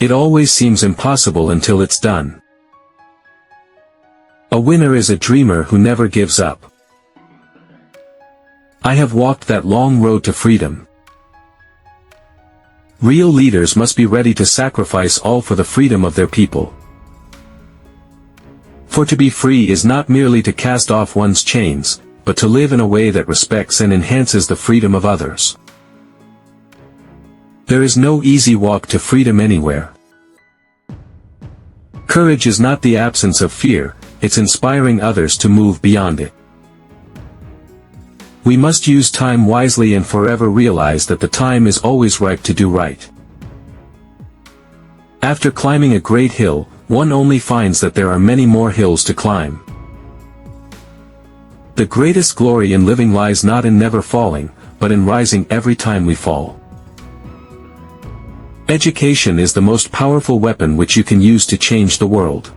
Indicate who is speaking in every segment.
Speaker 1: It always seems impossible until it's done. A winner is a dreamer who never gives up. I have walked that long road to freedom. Real leaders must be ready to sacrifice all for the freedom of their people. For to be free is not merely to cast off one's chains, but to live in a way that respects and enhances the freedom of others. There is no easy walk to freedom anywhere. Courage is not the absence of fear, it's inspiring others to move beyond it. We must use time wisely and forever realize that the time is always ripe to do right. After climbing a great hill, one only finds that there are many more hills to climb. The greatest glory in living lies not in never falling, but in rising every time we fall. Education is the most powerful weapon which you can use to change the world.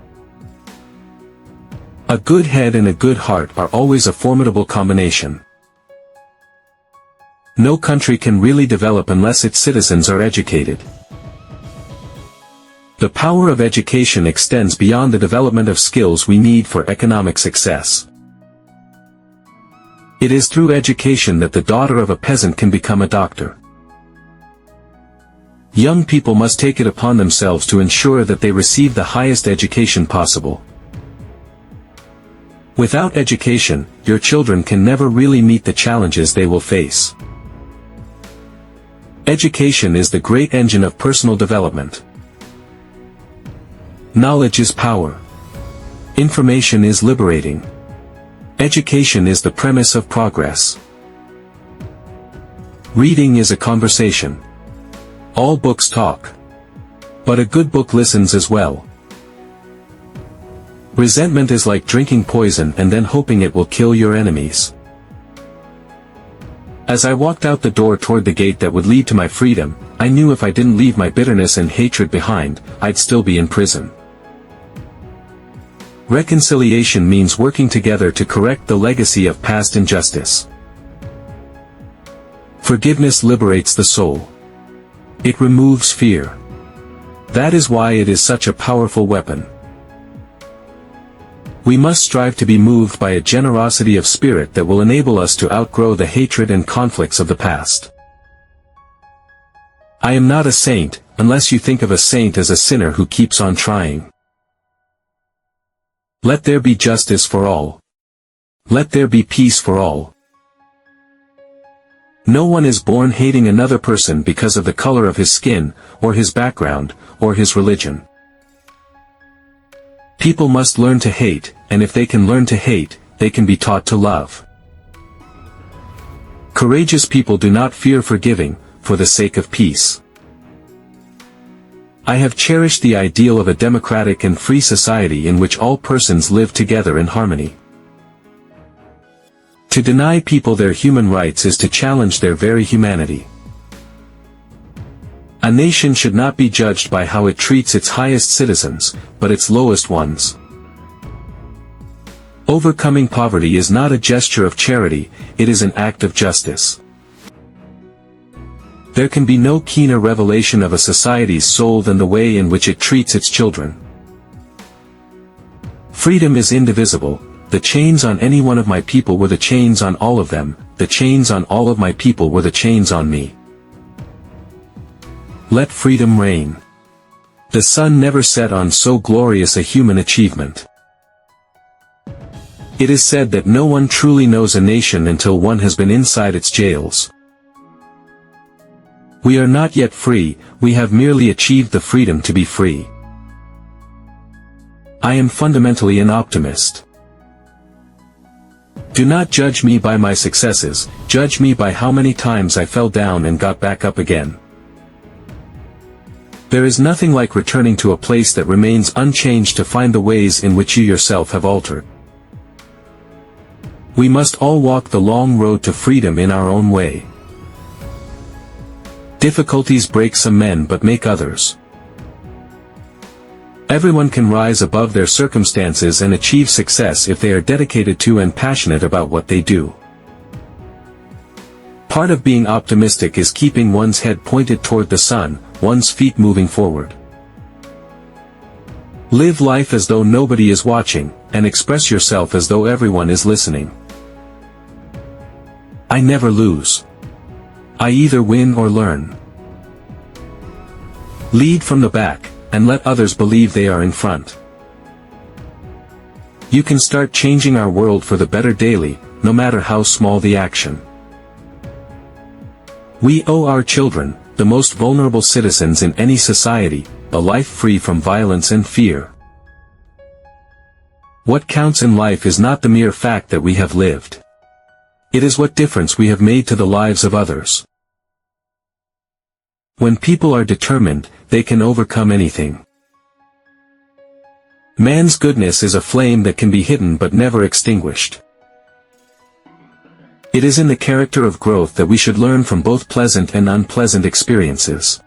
Speaker 1: A good head and a good heart are always a formidable combination. No country can really develop unless its citizens are educated. The power of education extends beyond the development of skills we need for economic success. It is through education that the daughter of a peasant can become a doctor. Young people must take it upon themselves to ensure that they receive the highest education possible. Without education, your children can never really meet the challenges they will face. Education is the great engine of personal development. Knowledge is power. Information is liberating. Education is the premise of progress. Reading is a conversation. All books talk. But a good book listens as well. Resentment is like drinking poison and then hoping it will kill your enemies. As I walked out the door toward the gate that would lead to my freedom, I knew if I didn't leave my bitterness and hatred behind, I'd still be in prison. Reconciliation means working together to correct the legacy of past injustice. Forgiveness liberates the soul. It removes fear. That is why it is such a powerful weapon. We must strive to be moved by a generosity of spirit that will enable us to outgrow the hatred and conflicts of the past. I am not a saint, unless you think of a saint as a sinner who keeps on trying. Let there be justice for all. Let there be peace for all. No one is born hating another person because of the color of his skin, or his background, or his religion. People must learn to hate, and if they can learn to hate, they can be taught to love. Courageous people do not fear forgiving, for the sake of peace. I have cherished the ideal of a democratic and free society in which all persons live together in harmony. To deny people their human rights is to challenge their very humanity. A nation should not be judged by how it treats its highest citizens, but its lowest ones. Overcoming poverty is not a gesture of charity, it is an act of justice. There can be no keener revelation of a society's soul than the way in which it treats its children. Freedom is indivisible. The chains on any one of my people were the chains on all of them, the chains on all of my people were the chains on me. Let freedom reign. The sun never set on so glorious a human achievement. It is said that no one truly knows a nation until one has been inside its jails. We are not yet free, we have merely achieved the freedom to be free. I am fundamentally an optimist. Do not judge me by my successes, judge me by how many times I fell down and got back up again. There is nothing like returning to a place that remains unchanged to find the ways in which you yourself have altered. We must all walk the long road to freedom in our own way. Difficulties break some men but make others. Everyone can rise above their circumstances and achieve success if they are dedicated to and passionate about what they do. Part of being optimistic is keeping one's head pointed toward the sun, one's feet moving forward. Live life as though nobody is watching, and express yourself as though everyone is listening. I never lose. I either win or learn. Lead from the back, and let others believe they are in front. You can start changing our world for the better daily, no matter how small the action. We owe our children, the most vulnerable citizens in any society, a life free from violence and fear. What counts in life is not the mere fact that we have lived. It is what difference we have made to the lives of others. When people are determined, they can overcome anything. Man's goodness is a flame that can be hidden but never extinguished. It is in the character of growth that we should learn from both pleasant and unpleasant experiences.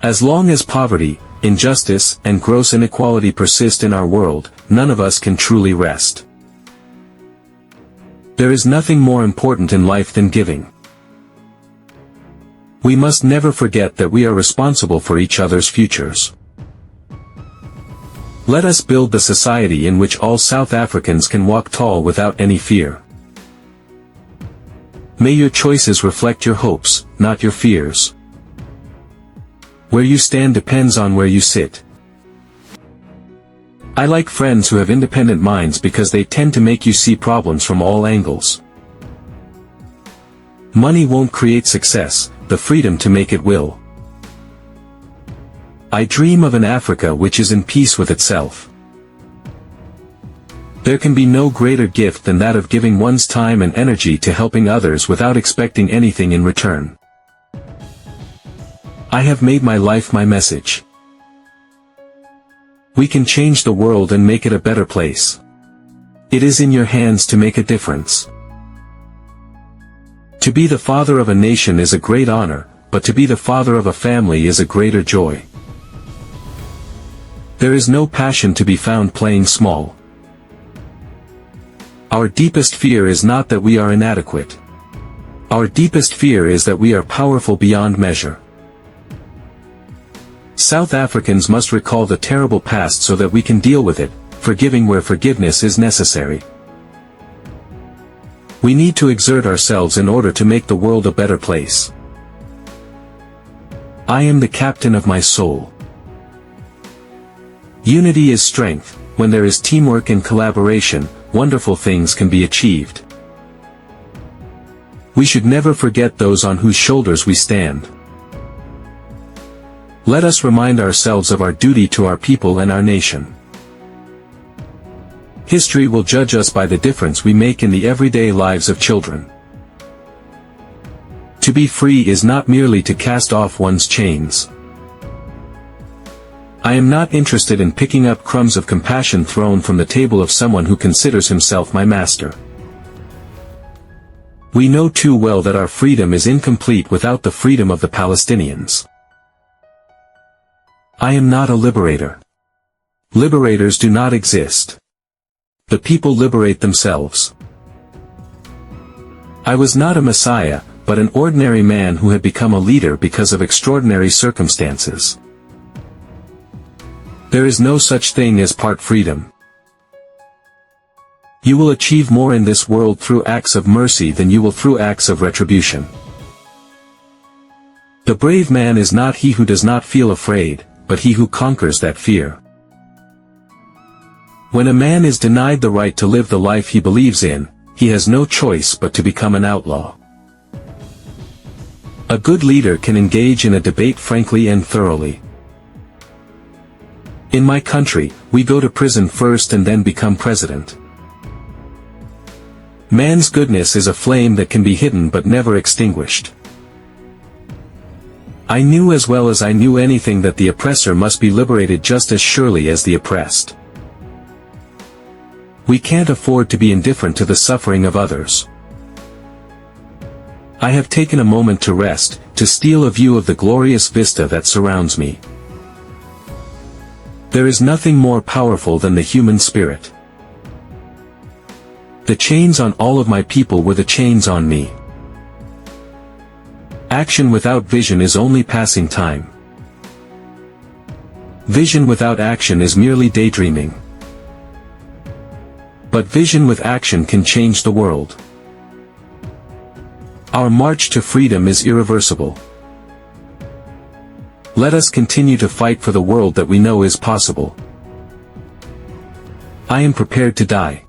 Speaker 1: As long as poverty, injustice, and gross inequality persist in our world, none of us can truly rest. There is nothing more important in life than giving. We must never forget that we are responsible for each other's futures. Let us build the society in which all South Africans can walk tall without any fear. May your choices reflect your hopes, not your fears. Where you stand depends on where you sit. I like friends who have independent minds because they tend to make you see problems from all angles. Money won't create success, the freedom to make it will. I dream of an Africa which is in peace with itself. There can be no greater gift than that of giving one's time and energy to helping others without expecting anything in return. I have made my life my message. We can change the world and make it a better place. It is in your hands to make a difference. To be the father of a nation is a great honor, but to be the father of a family is a greater joy. There is no passion to be found playing small. Our deepest fear is not that we are inadequate. Our deepest fear is that we are powerful beyond measure. South Africans must recall the terrible past so that we can deal with it, forgiving where forgiveness is necessary. We need to exert ourselves in order to make the world a better place. I am the captain of my soul. Unity is strength. When there is teamwork and collaboration, wonderful things can be achieved. We should never forget those on whose shoulders we stand. Let us remind ourselves of our duty to our people and our nation. History will judge us by the difference we make in the everyday lives of children. To be free is not merely to cast off one's chains. I am not interested in picking up crumbs of compassion thrown from the table of someone who considers himself my master. We know too well that our freedom is incomplete without the freedom of the Palestinians. I am not a liberator. Liberators do not exist. The people liberate themselves. I was not a messiah, but an ordinary man who had become a leader because of extraordinary circumstances. There is no such thing as part freedom. You will achieve more in this world through acts of mercy than you will through acts of retribution. The brave man is not he who does not feel afraid, but he who conquers that fear. When a man is denied the right to live the life he believes in, he has no choice but to become an outlaw. A good leader can engage in a debate frankly and thoroughly. In my country, we go to prison first and then become president. Man's goodness is a flame that can be hidden but never extinguished. I knew as well as I knew anything that the oppressor must be liberated just as surely as the oppressed. We can't afford to be indifferent to the suffering of others. I have taken a moment to rest, to steal a view of the glorious vista that surrounds me. There is nothing more powerful than the human spirit. The chains on all of my people were the chains on me. Action without vision is only passing time. Vision without action is merely daydreaming. But vision with action can change the world. Our march to freedom is irreversible. Let us continue to fight for the world that we know is possible. I am prepared to die.